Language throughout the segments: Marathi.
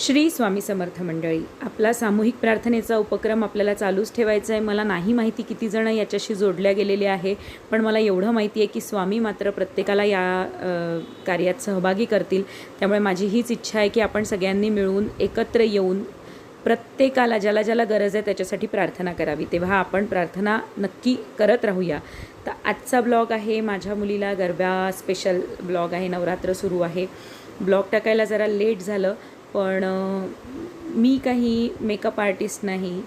श्री स्वामी समर्थ मंडळी, आपला सामूहिक प्रार्थनेचा उपक्रम आपल्याला चालूच ठेवायचा आहे. मला नाही माहिती किती जण याच्याशी जोडल्या गेलेले आहे, पण मला एवढं माहिती आहे की स्वामी मात्र प्रत्येकाला या कार्यात सहभागी करतील. त्यामुळे माझी हीच इच्छा आहे की आपण सगळ्यांनी मिळून एकत्र येऊन प्रत्येकाला ज्याला ज्याला गरज आहे त्याच्यासाठी प्रार्थना करावी. तेव्हा आपण प्रार्थना नक्की करत राहूया. तर आजचा ब्लॉग आहे माझ्या मुलीला गरबा स्पेशल ब्लॉग आहे. नवरात्र सुरू आहे. ब्लॉग टाकायला जरा लेट झालं, पण मी काही मेकअप आर्टिस्ट नाही,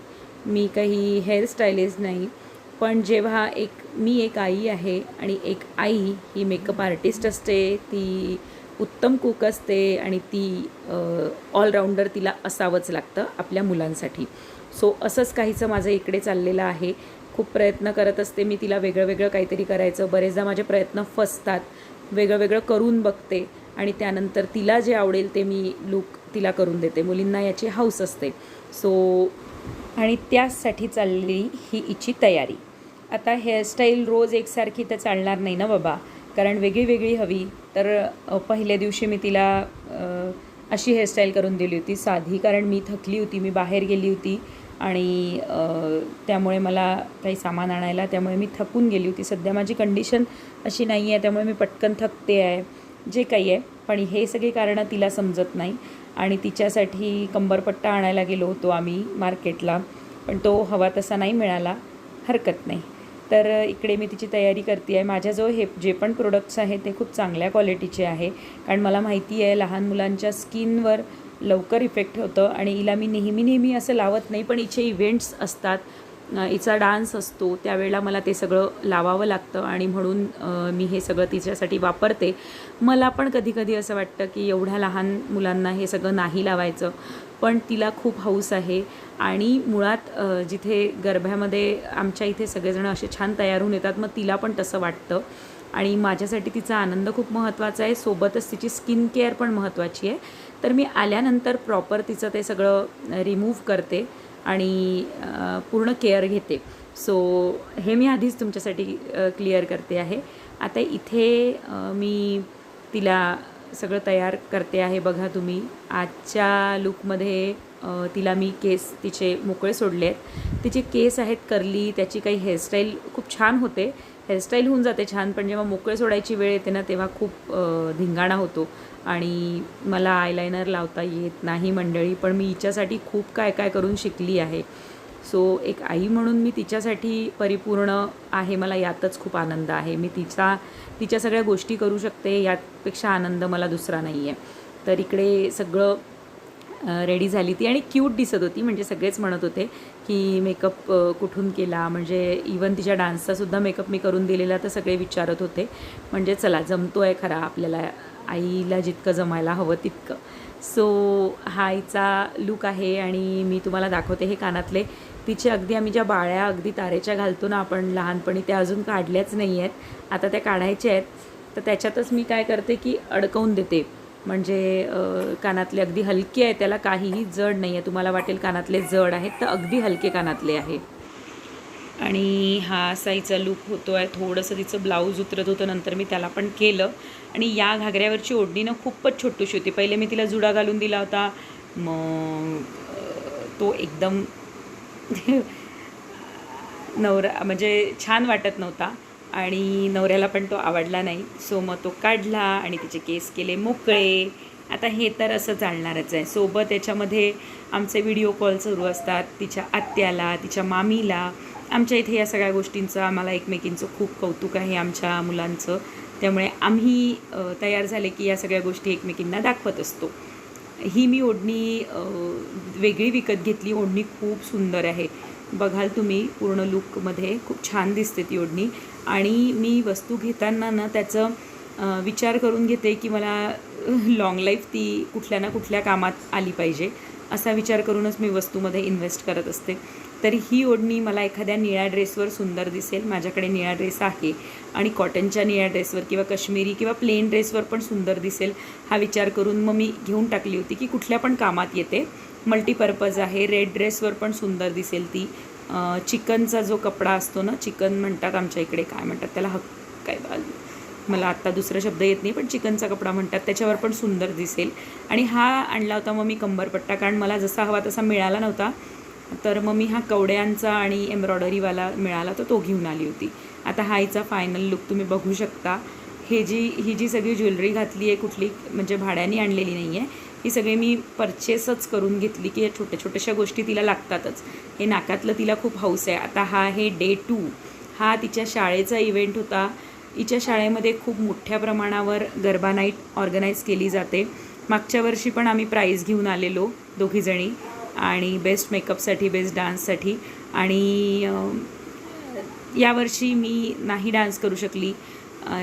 मी काही हेअरस्टायलिस्ट नाही. पण जेव्हा मी एक आई आहे आणि एक आई ही मेकअप आर्टिस्ट असते, ती उत्तम कुक असते आणि ती ऑलराऊंडर तिला असावंच लागतं आपल्या मुलांसाठी. सो असंच काहीचं माझं इकडे चाललेलं आहे. खूप प्रयत्न करत असते मी तिला वेगळं वेगळं काहीतरी करायचं. बरेचदा माझे प्रयत्न फसतात. वेगळं वेगळं करून बघते आणि त्यानंतर तिला जे आवडेल ते मी लूक तिला करून देते. मुलींना याची हौस असते. सो आणि त्यासाठी चालली ही हिची तयारी. आता हेअरस्टाईल रोज एकसारखी तर चालणार नाही ना बाबा, कारण वेगळी वेगळी हवी. तर पहिल्या दिवशी मी तिला अशी हेअरस्टाईल करून दिली होती साधी, कारण मी थकली होती, मी बाहेर गेली होती आणि त्यामुळे मला काही सामान आणायला, त्यामुळे मी थकून गेली होती. सध्या माझी कंडिशन अशी नाही आहे, त्यामुळे मी पटकन थकते आहे, जे काही आहे. पण हे सगळी कारणं तिला समजत नाही आणि तिच्यासाठी कंबरपट्टा आणायला गेलो होतो आम्ही मार्केटला, पण तो हवा तसा नाही मिळाला. हरकत नाही. तर इकडे मी तिची तयारी करते आहे. माझ्याजवळ हे जे पण प्रोडक्ट्स आहेत ते खूप चांगल्या क्वालिटीचे आहे, कारण मला माहिती आहे लहान मुलांच्या स्किनवर लवकर इफेक्ट होतं आणि हिला मी नेहमी असं लावत नाही, पण हिचे इव्हेंट्स असतात, हिचा डान्स असतो, त्यावेळेला मला ते सगळं लावावं लागतं आणि म्हणून मी हे सगळं तिच्यासाठी वापरते. मला पण कधी कधी असं वाटतं की एवढ्या लहान मुलांना हे सगळं नाही लावायचं, पण तिला खूप हौस आहे. आणि मुळात जिथे गरब्यामध्ये आमच्या इथे सगळेजण असे छान तयार होऊन येतात, मग तिला पण तसं वाटतं आणि माझ्यासाठी तिचा आनंद खूप महत्त्वाचा आहे. सोबतच तिची स्किन केअर पण महत्त्वाची आहे. तर मी आल्यानंतर प्रॉपर तिचं ते सगळं रिमूव्ह करते आणि पूर्ण केअर घेते. सो हे मी आधीच तुमच्यासाठी क्लिअर करते आहे. आता इथे मी तिला सगळं तयार करते आहे. बघा तुम्ही, आजच्या लूकमध्ये तिला मी केस तिचे मोकळे सोडले आहेत. तिचे केस आहेत कर्ली, त्याची काही हेअरस्टाईल खूप छान होते, हेअरस्टाईल होऊन जाते छान, पण जेव्हा मोकळे सोडायची वेळ येते ना तेव्हा खूप धिंगाणा होतो आणि मला आयलायनर लावता येत नाही मंडळी. पण मी हिच्यासाठी खूप काय काय करून शिकली आहे. सो एक आई म्हणून मी तिच्यासाठी परिपूर्ण आहे. मला यातच खूप आनंद आहे. मी तिच्या सगळ्या गोष्टी करू शकते, यापेक्षा आनंद मला दुसरा नाही आहे. तर इकडे सगळं रेडी झाली ती आणि क्यूट दिसत होती. म्हणजे सगळेच म्हणत होते की मेकअप कुठून केला, म्हणजे इवन तिच्या डान्सचासुद्धा मेकअप मी करून दिलेला, तर सगळे विचारत होते. म्हणजे चला, जमतो आहे खरा आपल्याला, आईला जितकं जमायला हवं तितकं. सो हा हिचा लूक आहे आणि मी तुम्हाला दाखवते. हे कानातले तिचे अगदी आम्ही ज्या बाळ्या अगदी तारेच्या घालतो ना आपण लहानपणी, त्या अजून काढल्याच नाही आहेत. आता त्या काढायच्या आहेत. तर त्याच्यातच मी काय करते की अडकवून देते. म्हणजे कानातले अगदी हलके आहे, त्याला काहीही जड नाही आहे. तुम्हाला वाटेल कानातले जड आहेत, तर अगदी हलके कानातले आहे. आणि हा असा हिचा लूक होतो आहे. थोडंसं तिचं ब्लाऊज उतरत होतं, नंतर मी त्याला पण केलं. आणि या घागऱ्यावरची ओढणी ना खूपच छोटूशी होती. पहिले मी तिला जुडा घालून दिला होता, मग तो एकदम म्हणजे छान वाटत नव्हता आणि नवऱ्याला पण तो आवडला नाही. सो मग तो काढला आणि तिचे केस केले मोकळे. आता हे तर असं चालणारच आहे. सोबत याच्यामध्ये आमचे व्हिडिओ कॉल सुरू असतात, तिच्या आत्याला, तिच्या मामीला. आमच्या इथे या सगळ्या गोष्टींचं आम्हाला एकमेकींचं खूप कौतुक आहे, आमच्या मुलांचं. त्यामुळे आम्ही तयार झाले की या सगळ्या गोष्टी एकमेकींना दाखवत असतो. ही मी ओढणी वेगळी विकत घेतली. ओढणी खूप सुंदर आहे, बघाल तुम्ही. पूर्ण लूकमध्ये खूप छान दिसते ती ओढणी. आणि मी वस्तू घेताना ना त्याचं विचार करून घेते की मला लाँग लाईफ ती कुठल्या ना कुठल्या कामात आली पाहिजे, असा विचार करूनच मी वस्तूमध्ये इन्व्हेस्ट करत असते. तर ही ओढणी मला एखाद्या निळ्या ड्रेसवर सुंदर दिसेल. माझ्याकडे निळा ड्रेस आहे आणि कॉटनच्या निळ्या ड्रेसवर किंवा काश्मीरी किंवा प्लेन ड्रेसवर पण सुंदर दिसेल, हा विचार करून मग मी घेऊन टाकली होती की कुठल्या पण कामात येते. मल्टीपर्पज आहे. रेड ड्रेसवर पण सुंदर दिसेल ती. चिकनचा जो कपडा असतो ना, चिकन म्हणतात आमच्या इकडे, काय म्हणतात त्याला, काय मला आत्ता दुसरा शब्द येत नाही, पण चिकनचा कपडा म्हणतात, त्याच्यावर पण सुंदर दिसेल. आणि हा आणला होता मग मी कंबरपट्टा, कारण मला जसा हवा तसा मिळाला नव्हता, तर मग मी हा कवड्यांचा आणि एम्ब्रॉयडरीवाला मिळाला तर तो घेऊन आली होती. आता हा हिचा फायनल लुक तुम्ही बघू शकता. ही जी सगळी ज्वेलरी घातली आहे कुठली म्हणजे भाड्याने आणलेली नाही आहे, ही सगळी मी परचेसच करून घेतली की या छोट्या छोट्याशा गोष्टी तिला लागतातच. हे नाकातलं तिला खूप हौस आहे. आता हा आहे डे 2. हा तिच्या शाळेचा इव्हेंट होता. हिच्या शाळेमध्ये खूप मोठ्या प्रमाणावर गरबा नाईट ऑर्गनाईज केली जाते. मागच्या वर्षी पण आम्ही प्राईज घेऊन आलेलो दोघीजणी, आणि बेस्ट मेकअपसाठी, बेस्ट डान्ससाठी. आणि यावर्षी मी नाही डान्स करू शकली.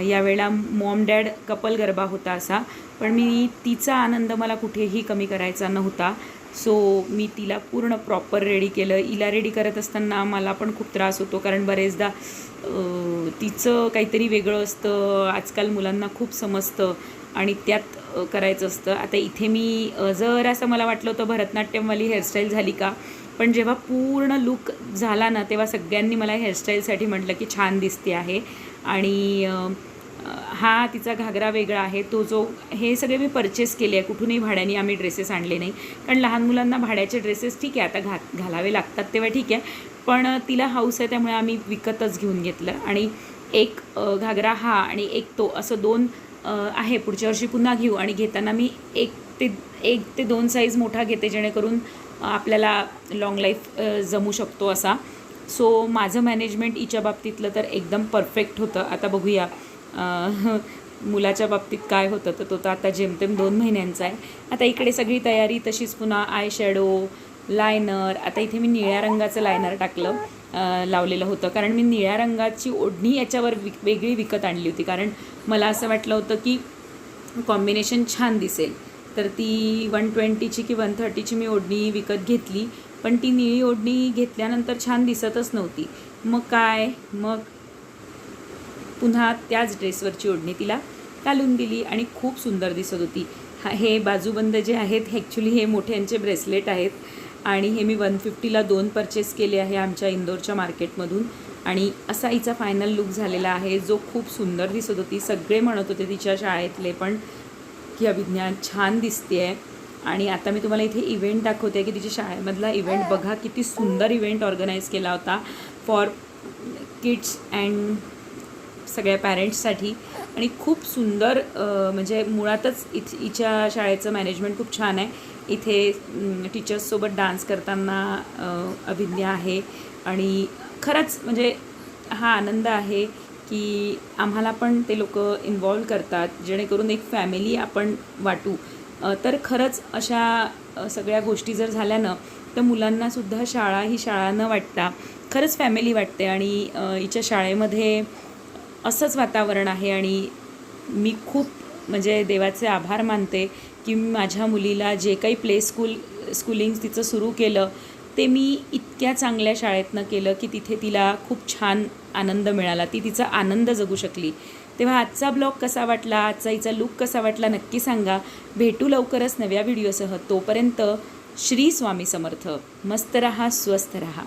यावेळेला मॉम डॅड कपल गरबा होता असा, पण मी तिचा आनंद मला कुठेही कमी करायचा नव्हता. सो मी तिला पूर्ण प्रॉपर रेडी केलं. हिला रेडी करत असताना मला पण खूप त्रास होतो, कारण बरेचदा तिचं काहीतरी वेगळं असतं. आजकाल मुलांना खूप समजतं आणि त्यात करायचं असतं. आता इथे मी जरासं मला वाटलं होतं भरतनाट्यमवाली हेअरस्टाईल झाली का, पण जेव्हा पूर्ण लूक झाला ना, तेव्हा सगळ्यांनी मला हेअरस्टाईलसाठी म्हटलं की छान दिसते आहे. आणि हा तिचा घागरा वेगळा आहे, तो जो हे सगळे मी परचेस केले आहे. कुठूनही भाड्याने आम्ही ड्रेसेस आणले नाही, कारण लहान मुलांना भाड्याचे ड्रेसेस ठीक आहे आता घालावे लागतात तेव्हा ठीक आहे, पण तिला हौस आहे त्यामुळे आम्ही विकतच घेऊन घेतलं. आणि एक घागरा हा आणि एक तो, असं 2 आहे. पुढच्या वर्षी पुन्हा घेऊ, आणि घेताना मी 1 ते 2 साईज मोठा घेते, जेणेकरून आपल्याला लाँग लाईफ जमू शकतो असा. सो माझं मॅनेजमेंट हिच्या बाबतीतलं तर एकदम परफेक्ट होतं. आता बघूया मुलाच्या बाबतीत काय होतं, तर तो तर आता जेमतेम 2 महिन्यांचा आहे. आता इकडे सगळी तयारी तशीच, पुन्हा आय शॅडो, लायनर. आता इथे मी निळ्या रंगाचं लायनर लावलेलं होतं, कारण मी निळ्या रंगाची ओढणी याच्यावर वेगळी विकत आणली होती, कारण मला असं वाटलं होतं की कॉम्बिनेशन छान दिसेल. तर ती 120ची की 130ची मी ओढणी विकत घेतली, पण ती निळी ओढणी घेतल्यानंतर छान दिसतच नव्हती. मग पुन्हा त्याच ड्रेसवरची ओढणी तिला घालून दिली आणि खूप सुंदर दिसत होती. हे बाजूबंद जे आहेत, ॲक्च्युली हे मोठ्यांचे ब्रेसलेट आहेत, आणि हे मी 150ला 2 परचेस केले आहे आमच्या इंदोरच्या मार्केटमधून. आणि असा हिचा फायनल लुक झालेला आहे, जो खूप सुंदर दिसत होती. सगळे म्हणत होते तिच्या शाळेतले पण की अभिज्ञा छान दिसते आहे. आणि आता मी तुम्हाला इथे इव्हेंट दाखवते की तिच्या शाळेमधला इव्हेंट बघा, किती सुंदर इव्हेंट ऑर्गनाईज केला होता फॉर किड्स अँड सगळ्या पॅरेंट्ससाठी. आणि खूप सुंदर, म्हणजे मुळातच हिच्या शाळेचं मॅनेजमेंट खूप छान आहे. इथे टीचर्ससोबत डान्स करताना अभिज्ञा आहे, आणि खरंच म्हणजे हा आनंद आहे की आम्हाला पण ते लोक इन्वॉल्व करतात, जेणेकरून एक फॅमिली आपण वाटू. तर खरंच अशा सगळ्या गोष्टी जर झाल्या ना, तर मुलांनासुद्धा शाळा ही शाळा न वाटता खरंच फॅमिली वाटते. आणि हिच्या शाळेमध्ये असंच वातावरण आहे, आणि मी खूप म्हणजे देवाचे आभार मानते की माझ्या मुलीला जे काही स्कूलिंग तिचं सुरू केलं, ते मी इतक्या चांगल्या शाळेतनं केलं की तिथे तिला खूप छान आनंद मिळाला, ती तिचा आनंद जगू शकली. तेव्हा आजचा ब्लॉग कसा वाटला, आजचा हिचा लूक कसा वाटला नक्की सांगा. भेटू लवकरच नव्या व्हिडिओसह. तोपर्यंत श्री स्वामी समर्थ. मस्त रहा, स्वस्थ रहा.